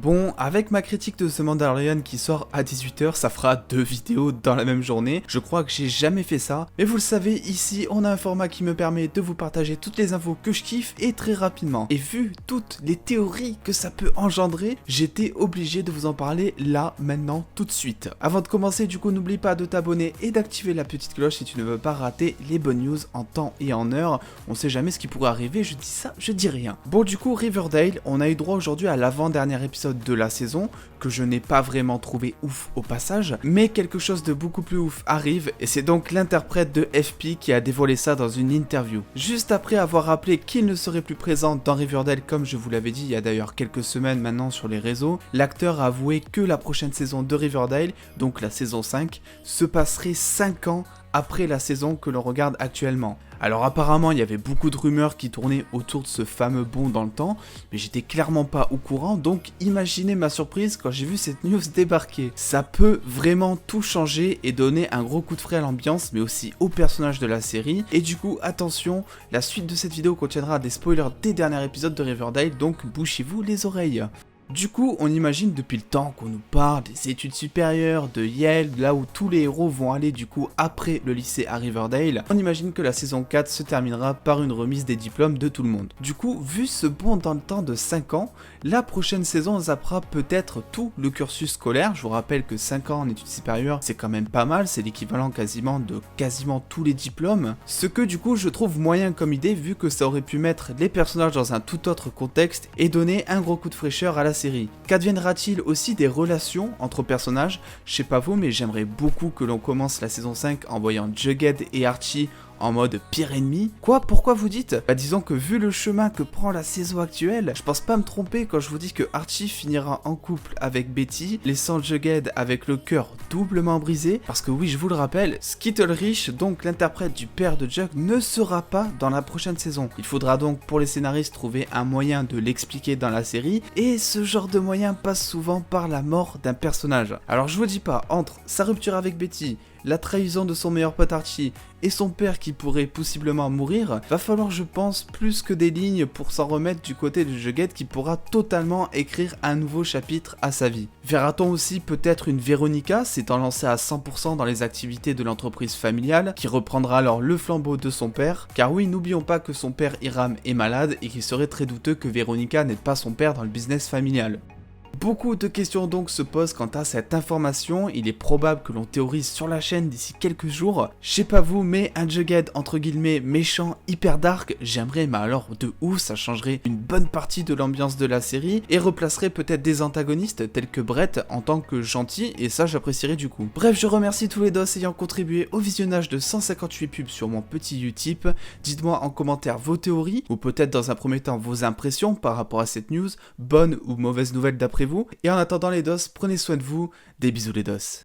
Bon, avec ma critique de The Mandalorian qui sort à 18h, ça fera 2 vidéos dans la même journée. Je crois que j'ai jamais fait ça. Mais vous le savez, ici, on a un format qui me permet de vous partager toutes les infos que je kiffe et très rapidement. Et vu toutes les théories que ça peut engendrer, j'étais obligé de vous en parler là, maintenant, tout de suite. Avant de commencer, du coup, n'oublie pas de t'abonner et d'activer la petite cloche si tu ne veux pas rater les bonnes news en temps et en heure. On sait jamais ce qui pourrait arriver, je dis ça, je dis rien. Bon, du coup, Riverdale, on a eu droit aujourd'hui à l'avant-dernier épisode de la saison, que je n'ai pas vraiment trouvé ouf au passage, mais quelque chose de beaucoup plus ouf arrive, et c'est donc l'interprète de FP qui a dévoilé ça dans une interview. Juste après avoir rappelé qu'il ne serait plus présent dans Riverdale comme je vous l'avais dit il y a d'ailleurs quelques semaines maintenant sur les réseaux, l'acteur a avoué que la prochaine saison de Riverdale, donc la saison 5, se passerait 5 ans après la saison que l'on regarde actuellement. Alors apparemment il y avait beaucoup de rumeurs qui tournaient autour de ce fameux bond dans le temps, mais j'étais clairement pas au courant, donc imaginez ma surprise quand j'ai vu cette news débarquer. Ça peut vraiment tout changer et donner un gros coup de frais à l'ambiance, mais aussi aux personnages de la série. Et du coup attention, la suite de cette vidéo contiendra des spoilers des derniers épisodes de Riverdale, donc bouchez-vous les oreilles. Du coup, on imagine depuis le temps qu'on nous parle des études supérieures, de Yale, là où tous les héros vont aller du coup après le lycée à Riverdale, on imagine que la saison 4 se terminera par une remise des diplômes de tout le monde. Du coup, vu ce bond dans le temps de 5 ans, la prochaine saison zappera peut-être tout le cursus scolaire. Je vous rappelle que 5 ans en études supérieures, c'est quand même pas mal, c'est l'équivalent quasiment de quasiment tous les diplômes. Ce que du coup je trouve moyen comme idée vu que ça aurait pu mettre les personnages dans un tout autre contexte et donner un gros coup de fraîcheur à la série. Qu'adviendra-t-il aussi des relations entre personnages? Je sais pas vous, mais j'aimerais beaucoup que l'on commence la saison 5 en voyant Jughead et Archie en mode pire ennemi. Quoi? Pourquoi vous dites? Bah disons que vu le chemin que prend la saison actuelle, je pense pas me tromper quand je vous dis que Archie finira en couple avec Betty, laissant Jughead avec le cœur doublement brisé, parce que oui, je vous le rappelle, Skittlerich, donc l'interprète du père de Jug, ne sera pas dans la prochaine saison. Il faudra donc pour les scénaristes trouver un moyen de l'expliquer dans la série, et ce genre de moyen passe souvent par la mort d'un personnage. Alors je vous dis pas, entre sa rupture avec Betty, la trahison de son meilleur pote Archie et son père qui pourrait possiblement mourir, va falloir je pense plus que des lignes pour s'en remettre du côté de Jughead qui pourra totalement écrire un nouveau chapitre à sa vie. Verra-t-on aussi peut-être une Veronica s'étant lancée à 100% dans les activités de l'entreprise familiale, qui reprendra alors le flambeau de son père, car oui, n'oublions pas que son père Hiram est malade et qu'il serait très douteux que Veronica n'aide pas son père dans le business familial. Beaucoup de questions donc se posent quant à cette information, il est probable que l'on théorise sur la chaîne d'ici quelques jours. Je sais pas vous, mais un Jughead entre guillemets méchant, hyper dark, j'aimerais, mais alors de ouf, ça changerait une bonne partie de l'ambiance de la série et replacerait peut-être des antagonistes tels que Brett en tant que gentil, et ça j'apprécierais du coup. Bref, je remercie tous les dos ayant contribué au visionnage de 158 pubs sur mon petit Utip. Dites-moi en commentaire vos théories, ou peut-être dans un premier temps vos impressions par rapport à cette news, bonne ou mauvaise nouvelle d'après vous. Et en attendant les dos, prenez soin de vous, des bisous les dos.